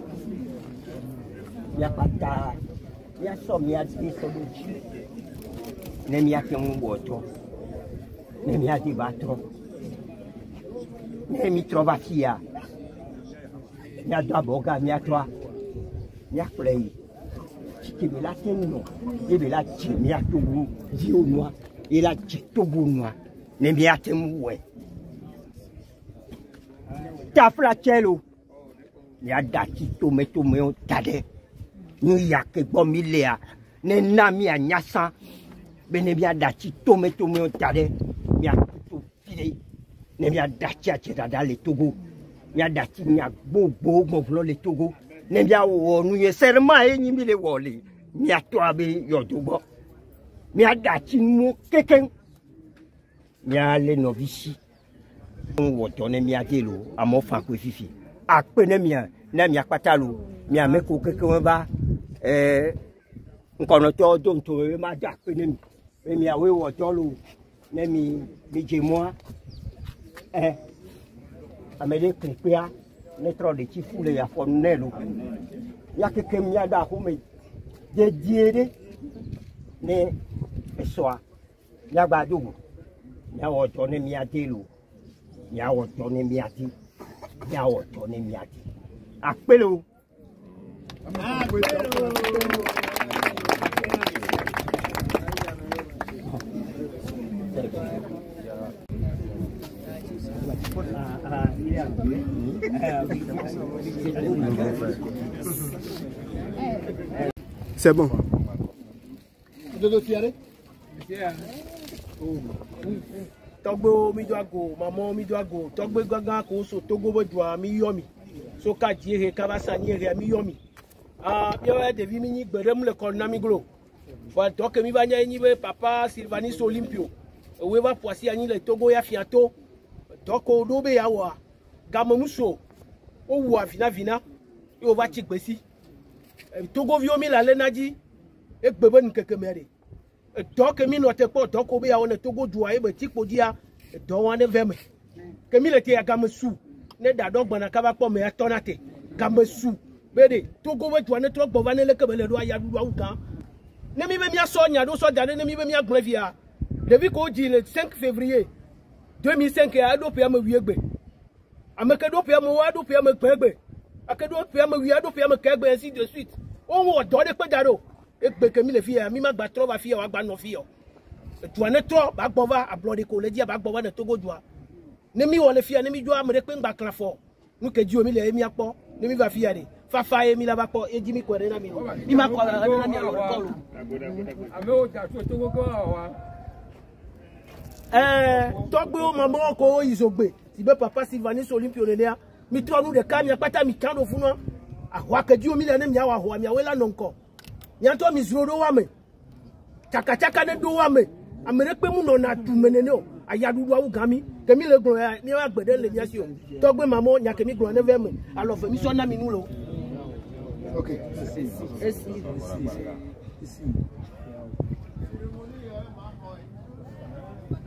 Il n'y a pas de il y a ça, il y a des solutions. Il y a des motos, il y a des bateaux, il y a des trovatillas, il y a des abogas, il y a toi, il y a plein. Il y a la tenue, il y a la tenue, il y a tout, il y a tout, il y a tout, Ta flachelo, mia dati tome on tade ni yake bomilea ne na mia nyasa bene mia dati tome on tade mia to file ne mia dati a dans le Togo mia dati mia bobo mo le Togo ne mia wo nu ye serma e nyimi le wole mia to abe yodogo mia dati mu keken mia le novici on donne mia delo amo fa ko fifi akpene mia na mia patalo mia me ko keke ba nkono to do to we ma da pene mi mia we wo to lo na mi je moi amede prepare ne tro de chi fule ya fo nelo ya keke mia da ko me je diere ne esoa ya gba dogo ya wo to ne mia delo ya wo to ne mia ti ya wo to ne mia ti apelo
C'est bon.
Togbo mi do ago, mama mi do ago, togbo gangan ko so Togo bo do mi yomi. So ka die he ka ba sa ni re mi yomi. Bi o de vi mi ni gbere mu le kon na mi glo. Fa to ke mi ba nya ni be papa Sylvanus Olympio. We va poisi ani le Togo ya fiato. To ko do be ya wa. Gamomuso. O wu vina. Yo va ti gbesi. Togo vi o mi la le naji. E gbebe ni keke mere. To ke mi no te po to ko be ya wona Togo duwa e be ti po dia. Do wan veme. Ke mi le te ya gamesu. Ne da do gbana ka ba po me tonate. Gamesu. Bede Togo we duwa ne tro gbova ne le ke be le do ya du wa ukan. Ne mi be mi aso nya do so dade ne mi be mi agbon via. Depuis qu'on dit le 5 février 2005, il y a deux pays à me vieux. Avec deux pays à me voir, deux pays à me perdre. Avec deux pays à me voir, deux pays à me perdre, ainsi de suite. On va donner quoi d'aro. Et que mi les filles, mi ma battre va fille, va non fille. Tu en es trop, va bova à bloquer collège, va bova de Togo doigt. Ne mi on les filles, ne mi doit me répondre bac la fort. Nous que Dieu mi les mi a pas, ne mi va fier. Fafa et mi la va pas, et Jimmy quoi na mi. Il m'a quoi na mi alors.
Amo ta Togo quoi.
Togbo maman ko izogbe ti be papa Sylvanus Olympio nenia mi tro nu de ka mi apata mi kan do funu ahwa ka di omi le ne mi awa ho mi awela nonko nyanto mi zuro do wa me chaka ne do wa me amere pe mu no na tu menene o ayadudu awu gami kemi le glo mi wa gbede le mi asio Togbo maman nya kemi glo ne ve me alo fe mi so na mi nu lo.
Okay.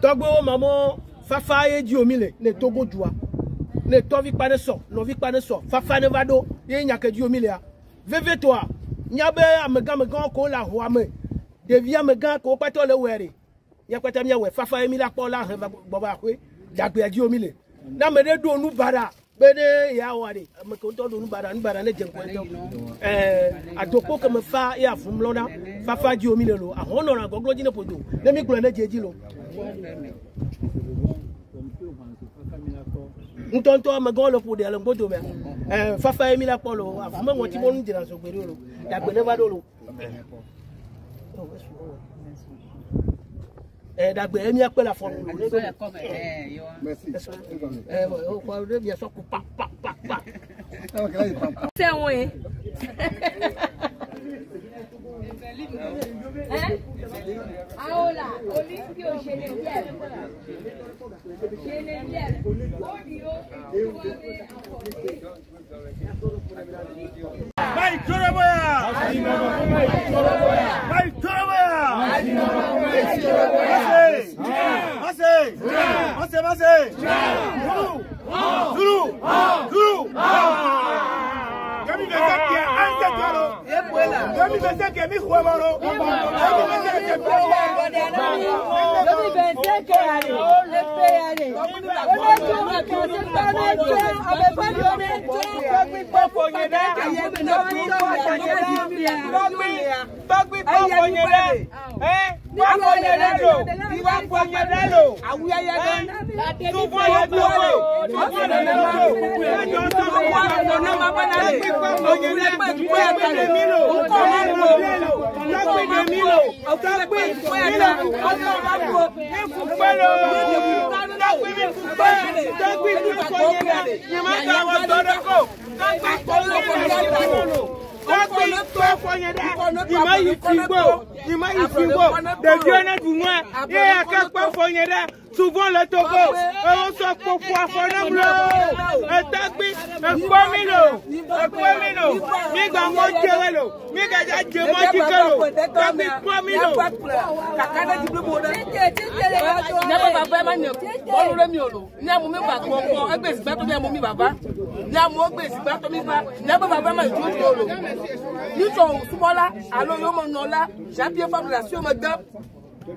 Togbo maman fafa e di omile ne Togo dua ne tovi pa ne so no vi pa ne so fafa ne vado ye nya ke di omile a veve toi nya be amegan ko la ho ame devi amegan ko pato le were nya kwata mi we fafa e mi la po la he baba kwe dagbe di omile na me de do nu bara be de ya ware me ko to do nu bara ne je ko to adoko ke me fa ya fun lona fafa di omile lo a hono ran goglo ji ne podo ne mi glo ne jeji lo. Ntonto amagolo pour de alongodo me fafa emi la polo afuma won ti mo nu jira so gbere oro dagbe ne ba do lo dagbe emi ape la fonu merci o ko de bien so ku pa
c'est oui ahora Olympio Geneviève
souvent le Togo, on se pour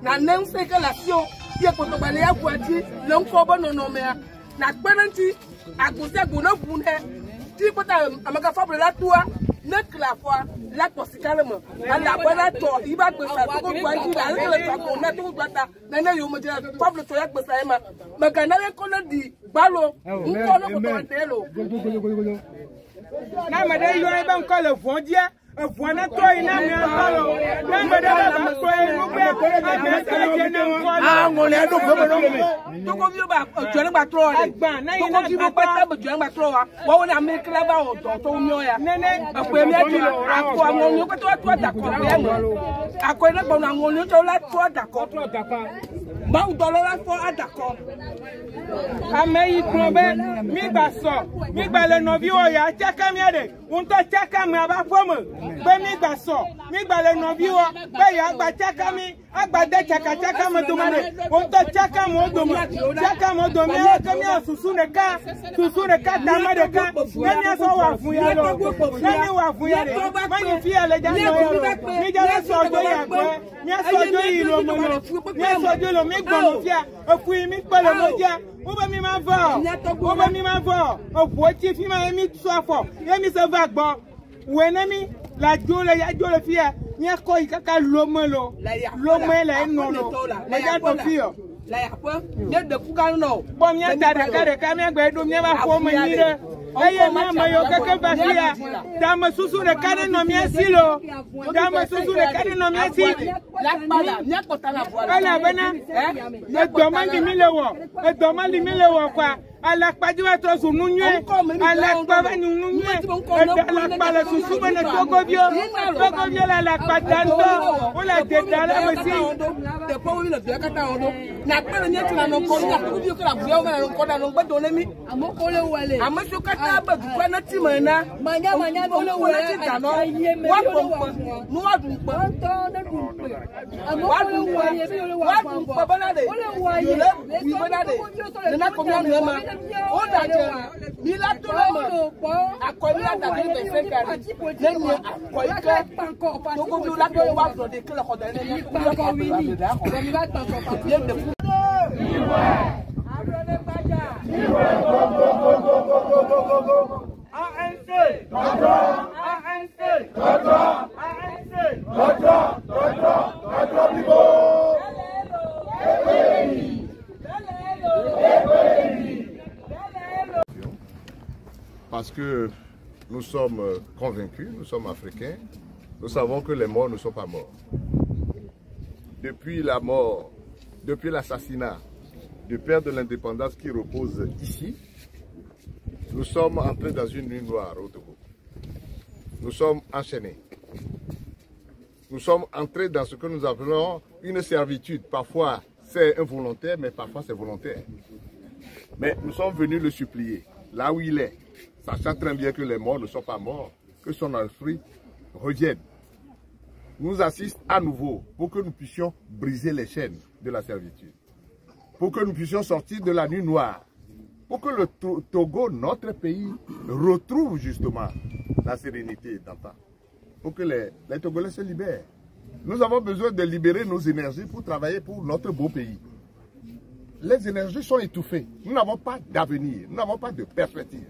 na nem se que la sio ye ko to bale akwati le nko bo no me na gbananti aguse guna bunhe ti pota amaka fable la tua ne kla fois la posikalemo ala bana to iba gbe sa ko gba ji la le sa ko na to gbata na ne yo mo je fable to ya gbe sa ema maka na le ko na di gbalo nko no ko to de lo na me de yo e ba nko le fon dia Voilà toi il a mis un ballon. Même de la ah on est donc donc on vient tu as pas trop donc on vient pas tu as pas trop wa on a mis là-bas on to mio ya premier tu akwa on ko to d'accord akwa na bon on to la toi d'accord ba o dollar la fo d'accord amei probe mi ba so mi ba le novi o ya chaka mi ade un to chaka mi aba fomo be mi gba so mi gba le novi o be ya gba chaka mi agba de chaka mo do mo un to chaka mo do mo mi ke mi susu ne ka ta ma de ka ni so wa fun ya lo ni wa fun ya de ma ni fi ale ja no mi ja so jo ya gbe mi so jo yi lo mo lo mi so jo lo mi gbo mo fia ofu mi pele mo ja o ba mi ma vo o ti fi ma mi so afo ye mi se va gbo we na mi la jole ya jole fia mi ko ikaka lo mo la no la ja to fi o la ya po de de ku kan no bo mi ta da ka mi gbe do mi ba fo mo ni re eye ma ma yo keke ba fia da ma susu de kare no mi asilo da ma susu de kare no mi asi la pala mi ko ta la voila ala bana e do ma li mi le wo kwa ala pajuwa to su nunye ala baba nunye ala pala susu bana togobio la patanto ola de dala mesi de po wi le bi akata odo na pele ni tuna no ko ya ku bi ko la bu ya o ko da no gbedo le mi amoko le wale amaso kata ba du kwa na ti mana manya bo le wale ta no wa pompo no wa du po to na du po wa du po bana de le wi bana de na ko mi anu ma o da je ni la to lo mo akọni adabi be se kari lẹ́yìn akọni ke to ko bi la ko wa do de kele ko de ni ko wi ni ko mi ba tan ko pa ye de fu Abrone Baja go ANC
parce que nous sommes convaincus, nous sommes africains, nous savons que les morts ne sont pas morts. Depuis la mort, depuis l'assassinat du père de l'indépendance qui repose ici, nous sommes entrés dans une nuit noire au Togo. Nous sommes enchaînés. Nous sommes entrés dans ce que nous appelons une servitude. Parfois c'est involontaire, mais parfois c'est volontaire. Mais nous sommes venus le supplier, là où il est, sachant très bien que les morts ne sont pas morts, que son esprit revienne, nous assiste à nouveau pour que nous puissions briser les chaînes de la servitude, pour que nous puissions sortir de la nuit noire, pour que le Togo, notre pays, retrouve justement la sérénité d'antan, pour que les Togolais se libèrent. Nous avons besoin de libérer nos énergies pour travailler pour notre beau pays. Les énergies sont étouffées, nous n'avons pas d'avenir, nous n'avons pas de perspective.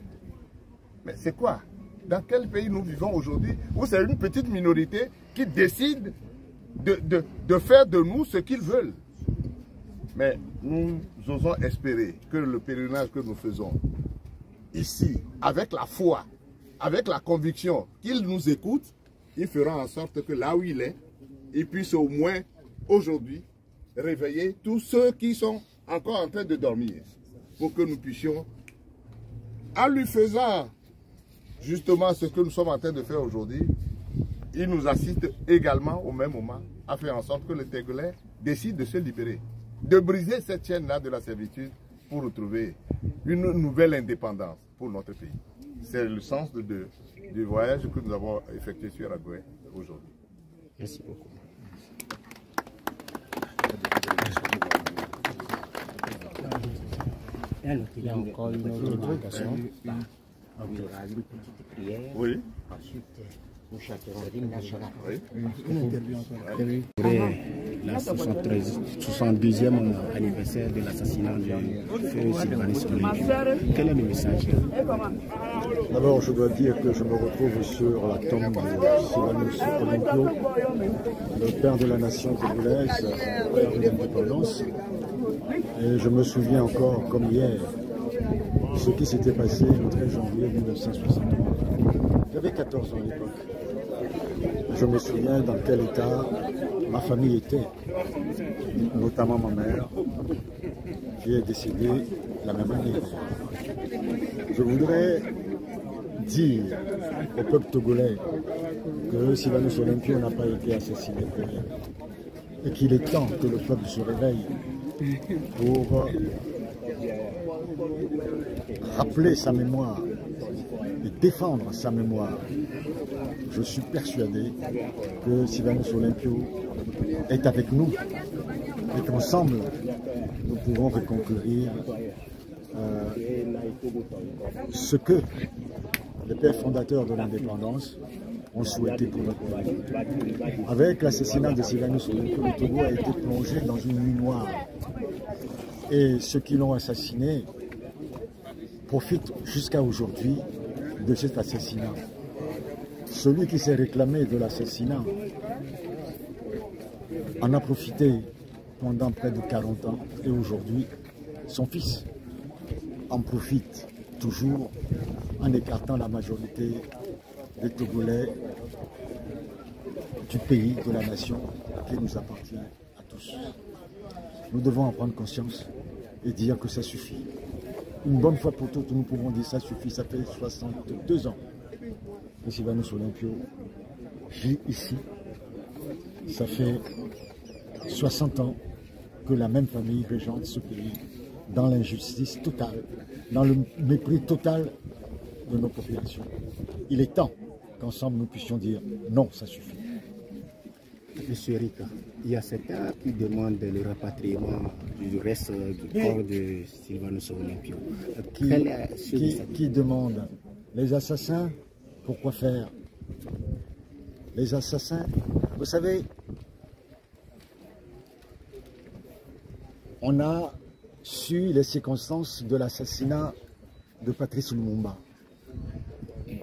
Mais c'est quoi? Dans quel pays nous vivons aujourd'hui où c'est une petite minorité qui décide de faire de nous ce qu'ils veulent. Mais nous osons espérer que le pèlerinage que nous faisons ici, avec la foi, avec la conviction qu'il nous écoute, il fera en sorte que là où il est, il puisse au moins aujourd'hui réveiller tous ceux qui sont encore en train de dormir, pour que nous puissions, en lui faisant justement ce que nous sommes en train de faire aujourd'hui, il nous assiste également au même moment à faire en sorte que le Togolais décide de se libérer, de briser cette chaîne-là de la servitude pour retrouver une nouvelle indépendance pour notre pays. C'est le sens du voyage que nous avons effectué sur Agoué aujourd'hui.
Merci beaucoup. Il y a encore une autre invocation. Il y aura une petite prière.
Oui.
Ensuite, nous chanterons l'hymne national.
Oui. La 72e anniversaire de l'assassinat de Feu Sylvanus Olympio. Quel est le message?
D'abord, je dois dire que je me retrouve sur la tombe de Sylvanus Olympio, le père de la nation congolaise, père de l'indépendance. Et je me souviens encore, comme hier, ce qui s'était passé le 13 janvier 1963. J'avais 14 ans à l'époque. Je me souviens dans quel état ma famille était, notamment ma mère, qui est décédée la même année. Je voudrais dire au peuple togolais que Sylvanus Olympio n'a pas été assassiné pour rien. Et qu'il est temps que le peuple se réveille pour rappeler sa mémoire et défendre sa mémoire. Je suis persuadé que Sylvanus Olympio est avec nous et qu'ensemble nous pouvons reconquérir ce que les pères fondateurs de l'indépendance ont souhaité pour notre pays. Avec l'assassinat de Sylvanus Olympio, le Togo a été plongé dans une nuit noire. Et ceux qui l'ont assassiné profitent jusqu'à aujourd'hui de cet assassinat. Celui qui s'est réclamé de l'assassinat en a profité pendant près de 40 ans et aujourd'hui, son fils en profite toujours en écartant la majorité des Togolais du pays, de la nation qui nous appartient à tous. Nous devons en prendre conscience et dire que ça suffit. Une bonne fois pour toutes, nous pouvons dire ça suffit. Ça fait 62 ans que Sylvanus Olympio vit ici. Ça fait 60 ans que la même famille régente ce pays dans l'injustice totale, dans le mépris total de nos populations. Il est temps qu'ensemble nous puissions dire non, ça suffit.
Monsieur Rika, il y a certains qui demandent le rapatriement du reste du corps de Sylvanus Olympio.
Qui demande? Les assassins? Pourquoi faire? Les assassins, vous savez, on a su les circonstances de l'assassinat de Patrice Lumumba.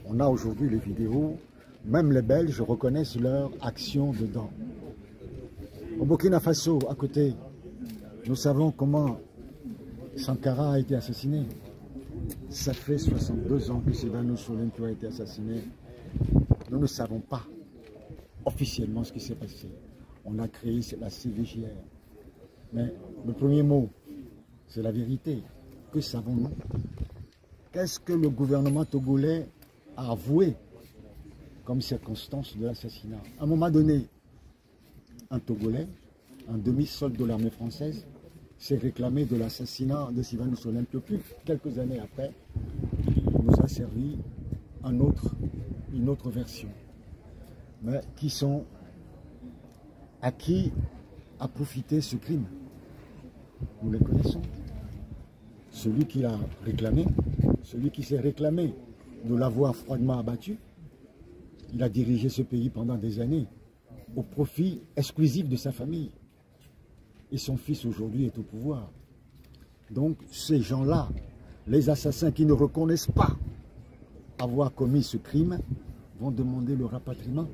On a aujourd'hui les vidéos, même les Belges reconnaissent leur action dedans. Au Burkina Faso, à côté, nous savons comment Sankara a été assassiné. Ça fait 62 ans que Sylvanus Olympio a été assassiné. Nous ne savons pas officiellement ce qui s'est passé. On a créé la CVJR. Mais le premier mot, c'est la vérité. Que savons-nous? Qu'est-ce que le gouvernement togolais a avoué comme circonstance de l'assassinat? À un moment donné, un Togolais, un demi-solde de l'armée française, s'est réclamé de l'assassinat de Sylvanus Olympio. Puis, quelques années après, nous a servi une autre version. Mais à qui a profité ce crime? Nous les connaissons. Celui qui l'a réclamé, celui qui s'est réclamé de l'avoir froidement abattu, il a dirigé ce pays pendant des années au profit exclusif de sa famille. Et son fils aujourd'hui est au pouvoir. Donc ces gens-là, les assassins qui ne reconnaissent pas avoir commis ce crime, vont demander le rapatriement.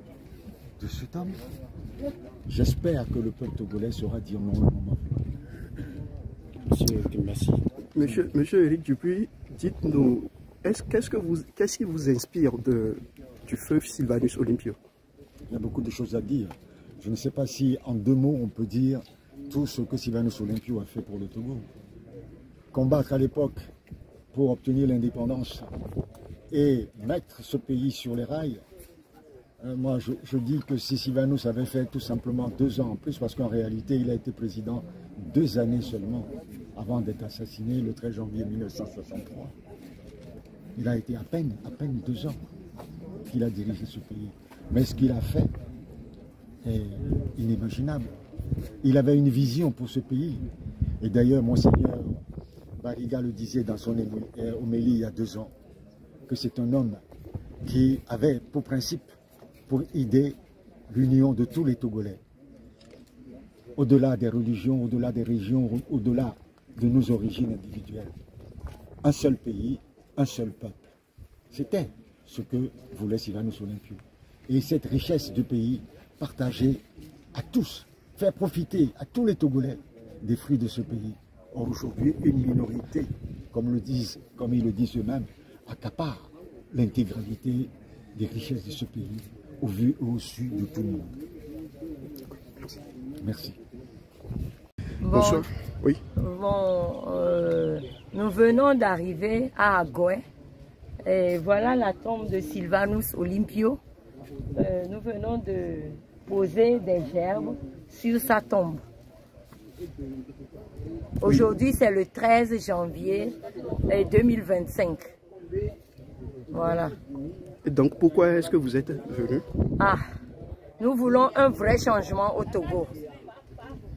de cet homme. J'espère que le peuple togolais saura dire non le moment venu.
Monsieur Éric Dupuis, dites-nous, qu'est-ce qui vous inspire du feu Sylvanus Olympio?
Il y a beaucoup de choses à dire. Je ne sais pas si en 2 mots on peut dire tout ce que Sylvanus Olympio a fait pour le Togo. Combattre à l'époque pour obtenir l'indépendance et mettre ce pays sur les rails. Moi je dis que si Sylvanus avait fait tout simplement 2 ans en plus, parce qu'en réalité il a été président 2 années seulement avant d'être assassiné le 13 janvier 1963. Il a été à peine 2 ans qu'il a dirigé ce pays. Mais ce qu'il a fait est inimaginable. Il avait une vision pour ce pays. Et d'ailleurs, Monseigneur Bariga le disait dans son homélie il y a 2 ans, que c'est un homme qui avait pour principe, pour idée, l'union de tous les Togolais. Au-delà des religions, au-delà des régions, au-delà de nos origines individuelles. Un seul pays, un seul peuple. C'était ce que voulait Sylvanus Olympio. Et cette richesse du pays partagée à tous, faire profiter à tous les Togolais des fruits de ce pays. Or aujourd'hui, une minorité, comme ils le disent eux-mêmes, accapare l'intégralité des richesses de ce pays au vu et au su de tout le monde. Merci.
Bonsoir. Oui.
Nous venons d'arriver à Agoué. Et voilà la tombe de Sylvanus Olympio. Nous venons de poser des gerbes sur sa tombe. Aujourd'hui, c'est le 13 janvier 2025. Voilà.
Et donc, pourquoi est-ce que vous êtes venu?
Nous voulons un vrai changement au Togo.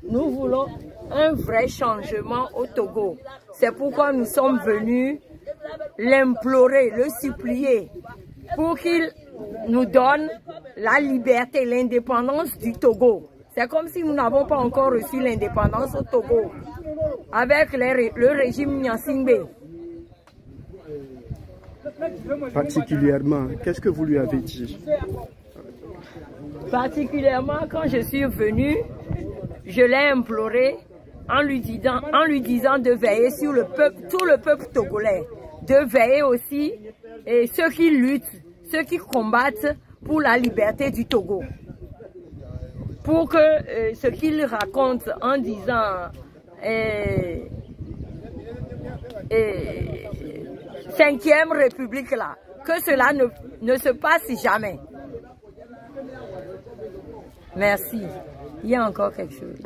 Nous voulons un vrai changement au Togo. C'est pourquoi nous sommes venus l'implorer, le supplier, pour qu'il nous donne la liberté, l'indépendance du Togo. C'est comme si nous n'avons pas encore reçu l'indépendance au Togo, avec le régime Nyansingbe.
Particulièrement, qu'est-ce que vous lui avez dit?
Particulièrement, quand je suis venue, je l'ai imploré en lui disant de veiller sur le peuple, tout le peuple togolais, de veiller aussi et ceux qui luttent, ceux qui combattent pour la liberté du Togo. Pour que ce qu'il raconte en disant 5e République là, que cela ne se passe jamais. Merci. Il y a encore quelque chose.